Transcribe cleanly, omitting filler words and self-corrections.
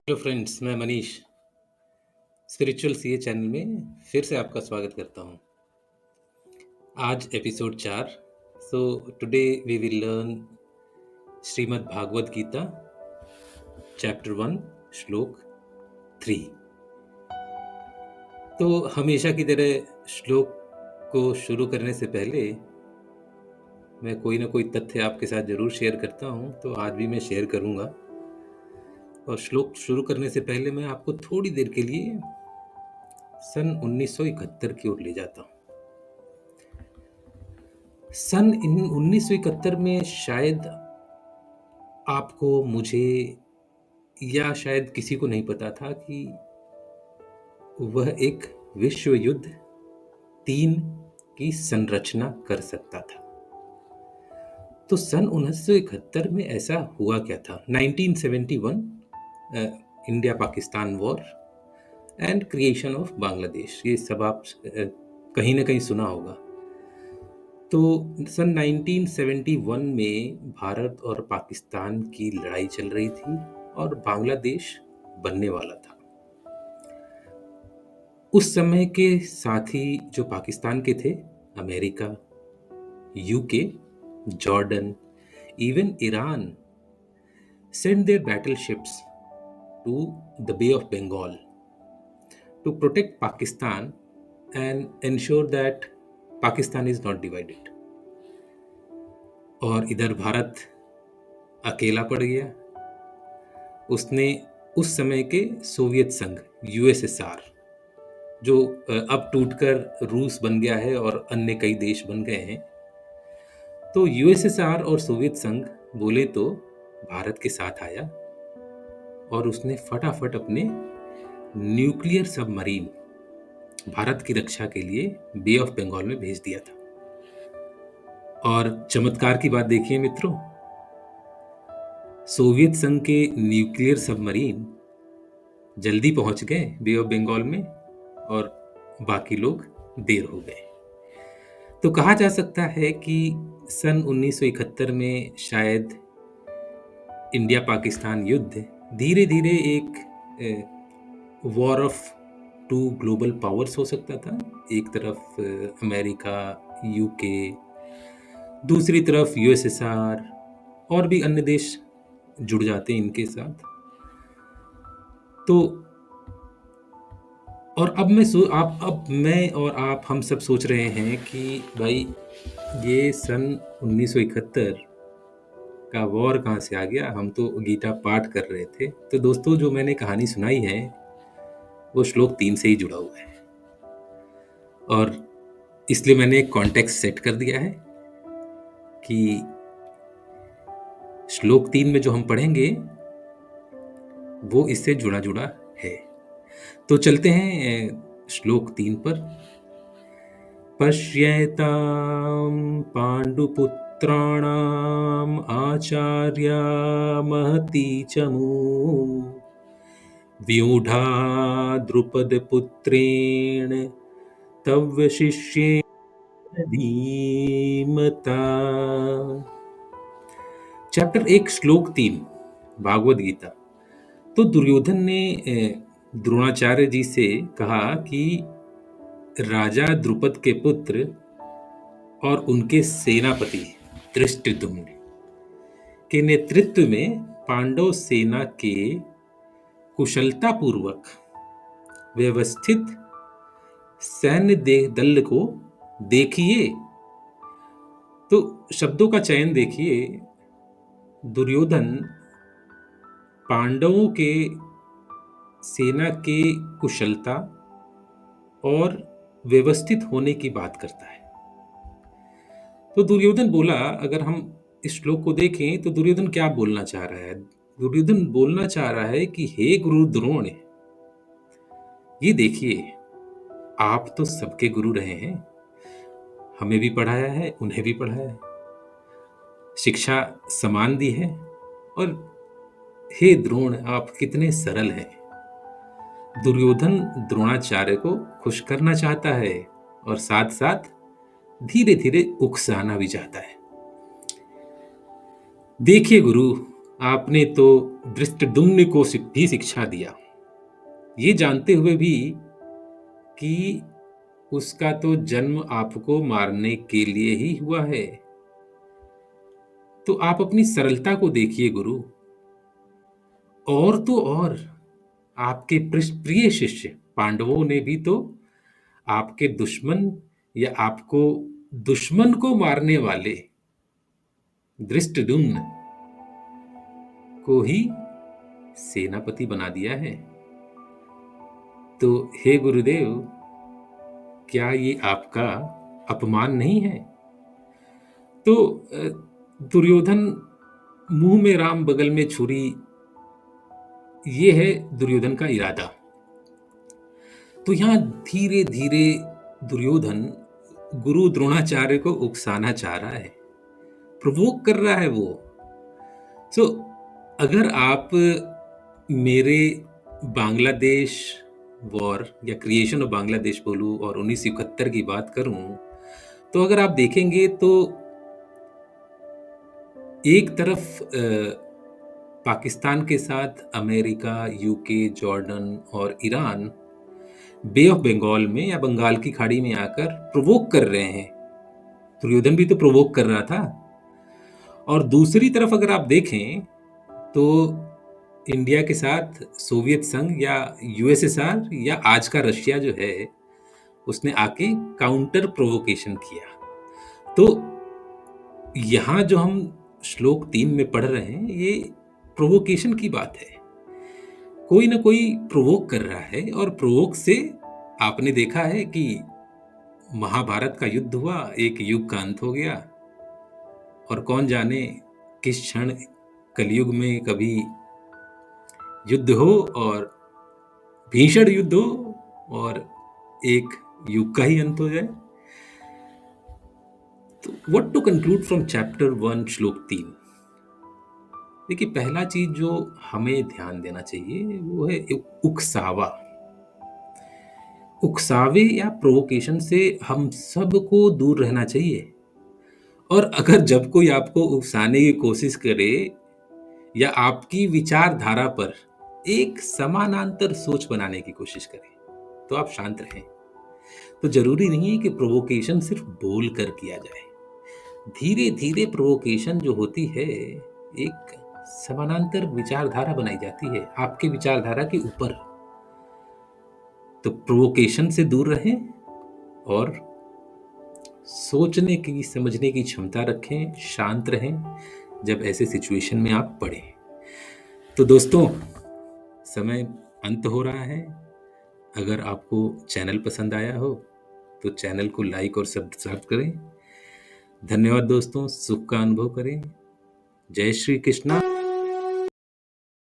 Hello friends, मैं Manish spiritual CA channel में फिर से आपका स्वागत करता हूँ। आज episode 4। So today we will learn Shrimad Bhagavad Gita chapter 1 श्लोक 3। तो हमेशा की तरह श्लोक को शुरू करने से पहले मैं कोई ना कोई तथ्य आपके साथ जरूर शेयर करता हूँ, तो आज भी मैं शेयर करूँगा। और श्लोक शुरू करने से पहले मैं आपको थोड़ी देर के लिए सन 1971 की ओर ले जाता हूँ। सन 1971 में शायद आपको, मुझे या शायद किसी को नहीं पता था कि वह एक विश्व युद्ध 3 की संरचना कर सकता था। तो सन 1971 में ऐसा हुआ क्या था? 1971 India Pakistan war and creation of Bangladesh, ये सब आप कहीं ना कहीं सुना होगा। तो सन 1971 में भारत और पाकिस्तान की लड़ाई चल रही थी और बांग्लादेश बनने वाला था। उस समय के साथी जो पाकिस्तान के थे, America, UK, Jordan, even Iran sent their battleships to the Bay of Bengal to protect Pakistan and ensure that Pakistan is not divided. और इधर भारत अकेला पड़ गया। उसने उस समय के सोवियत संघ, यूएसएसआर, जो अब टूटकर रूस बन गया है और अन्य कई देश बन गए हैं, तो यूएसएसआर और सोवियत संघ बोले तो भारत के साथ आया और उसने फटाफट अपने न्यूक्लियर सबमरीन भारत की रक्षा के लिए बे ऑफ बंगाल में भेज दिया था। और चमत्कार की बात देखिए मित्रों, सोवियत संघ के न्यूक्लियर सबमरीन जल्दी पहुंच गए बे ऑफ बंगाल में और बाकी लोग देर हो गए। तो कहा जा सकता है कि सन 1971 में शायद इंडिया पाकिस्तान युद्ध धीरे धीरे एक वॉर ऑफ 2 ग्लोबल पावर्स हो सकता था। एक तरफ अमेरिका, यूके, दूसरी तरफ यूएसएसआर और भी अन्य देश जुड़ जाते हैं इनके साथ। तो और अब मैं और आप हम सब सोच रहे हैं कि भाई ये सन 1971 का वॉर कहाँ से आ गया? हम तो गीता पाठ कर रहे थे। तो दोस्तों, जो मैंने कहानी सुनाई है वो श्लोक 3 से ही जुड़ा हुआ है और इसलिए मैंने एक कॉन्टेक्स्ट सेट कर दिया है कि श्लोक 3 में जो हम पढ़ेंगे वो इससे जुड़ा जुड़ा है। तो चलते हैं श्लोक 3 पर। पश्येतां पांडुपुत्राणाम आचार्या महती चमू व्यूढ़ा द्रुपदपुत्रेण तव शिष्येण धीमता। चैप्टर 1 श्लोक 3 भागवत गीता। तो दुर्योधन ने द्रोणाचार्य जी से कहा कि राजा द्रुपद के पुत्र और उनके सेनापति धृष्टद्युम्न के नेतृत्व में पांडव सेना के कुशलतापूर्वक व्यवस्थित सैन्य दल को देखिए। तो शब्दों का चयन देखिए। दुर्योधन पांडवों के सेना के कुशलता और व्यवस्थित होने की बात करता है। तो दुर्योधन बोला, अगर हम इस श्लोक को देखें तो दुर्योधन क्या बोलना चाह रहा है? दुर्योधन बोलना चाह रहा है कि हे गुरु द्रोण, ये देखिए, आप तो सबके गुरु रहे हैं, हमें भी पढ़ाया है, उन्हें भी पढ़ाया है, शिक्षा समान दी है, और हे द्रोण, आप कितने सरल हैं। दुर्योधन द्रोणाचार्य को खुश करना चाहता है और साथ साथ धीरे धीरे उकसाना भी चाहता है। देखिए गुरु, आपने तो धृष्टद्युम्न को भी शिक्षा दिया, ये जानते हुए भी कि उसका तो जन्म आपको मारने के लिए ही हुआ है। तो आप अपनी सरलता को देखिए गुरु। और तो और आपके प्रिय शिष्य पांडवों ने भी तो आपके दुश्मन या आपको दुश्मन को मारने वाले धृष्टद्युम्न को ही सेनापति बना दिया है। तो हे गुरुदेव, क्या ये आपका अपमान नहीं है? तो दुर्योधन मुंह में राम बगल में छुरी, ये है दुर्योधन का इरादा। तो यहां धीरे धीरे दुर्योधन गुरु द्रोणाचार्य को उकसाना चाह रहा है, प्रोवोक कर रहा है वो। सो अगर आप मेरे बांग्लादेश वॉर या क्रिएशन ऑफ बांग्लादेश बोलूं और 1971 की बात करूं, तो अगर आप देखेंगे तो एक तरफ पाकिस्तान के साथ अमेरिका, यूके, जॉर्डन और ईरान बे ऑफ बंगाल में या बंगाल की खाड़ी में आकर प्रोवोक कर रहे हैं। दुर्योधन भी तो प्रोवोक कर रहा था। और दूसरी तरफ अगर आप देखें तो इंडिया के साथ सोवियत संघ या यूएसएसआर या आज का रशिया जो है, उसने आके काउंटर प्रोवोकेशन किया। तो यहां जो हम श्लोक 3 में पढ़ रहे हैं, ये प्रोवोकेशन की बात है। कोई ना कोई प्रोवोक कर रहा है और प्रोवोक से आपने देखा है कि महाभारत का युद्ध हुआ, एक युग का अंत हो गया। और कौन जाने किस क्षण कलयुग में कभी युद्ध हो और भीषण युद्ध हो और एक युग का ही अंत हो जाए। तो what to conclude from chapter 1 श्लोक 3। देखिए, पहला चीज जो हमें ध्यान देना चाहिए वो है उकसावा। उकसावे या प्रोवोकेशन से हम सबको दूर रहना चाहिए। और अगर जब कोई आपको उकसाने की कोशिश करे या आपकी विचारधारा पर एक समानांतर सोच बनाने की कोशिश करे, तो आप शांत रहें। तो जरूरी नहीं है कि प्रोवोकेशन सिर्फ बोल कर किया जाए। धीरे धीरे प्रोवोकेशन जो होती है, एक समानांतर विचारधारा बनाई जाती है आपके विचारधारा के ऊपर। तो प्रोवोकेशन से दूर रहें और सोचने की, समझने की क्षमता रखें, शांत रहें जब ऐसे सिचुएशन में आप पड़े। तो दोस्तों, समय अंत हो रहा है। अगर आपको चैनल पसंद आया हो तो चैनल को लाइक और सब्सक्राइब करें। धन्यवाद दोस्तों, सुख का अनुभव करें। जय श्री कृष्णा।